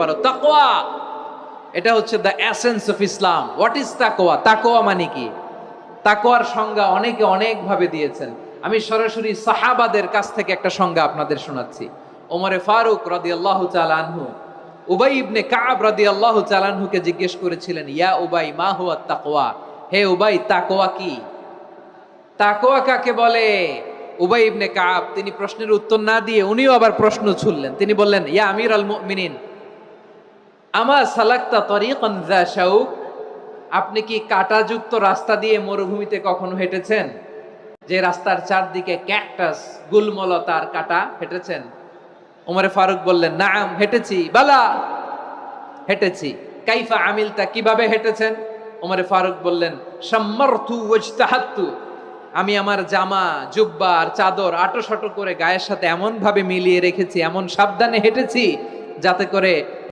পারো। তাকওয়া, এটা হচ্ছে the essence of Islam. What is তাকওয়া? তাকওয়া মানে কি? তাকওয়ার সংজ্ঞা অনেকে অনেক ভাবে দিয়েছেন। আমি সরাসরি সাহাবাদের কাছ থেকে একটা সংজ্ঞা আপনাদের শোনাচ্ছি। ওমরে ফারুক রাদিয়াল্লাহু তাআলা আনহু উবাই ইবনে কাব রাদিয়াল্লাহু তাআলা আনহুকে জিজ্ঞেস করেছিলেন, ইয়া উবাই মা হুয়া তাকওয়া? হে উবাই, তাকওয়া কি? তাকওয়া কাকে বলে? উবাই ইবনে কাব তিনি প্রশ্নের উত্তর না দিয়ে উনিও আবার প্রশ্ন ছুড়লেন। তিনি বললেন, ইয়া আমিরাল মুমিনিন, আমা সালাক্তা তরিকান যা শাউক? আপনি কি কাঁটাযুক্ত রাস্তা দিয়ে মরুভূমিতে কখনো হেঁটেছেন? যে রাস্তার চারদিকে ক্যাকটাস, গুলমলতার কাঁটা, হেঁটেছেন? ওমরে ফারুক বললেন, নাম, হেঁটেছি। বালা, হেঁটেছি। কাইফা আমিলতা, কিভাবে হেঁটেছেন? ওমরে ফারুক বললেন, শাম্মারতু ওয়াজতাহাত্তু, আমি আমার জামা, জুব্বা আর চাদর আটো সাটো করে গায়ের সাথে এমন ভাবে মিলিয়ে রেখেছি, এমন সাবধানে হেঁটেছি যাতে করে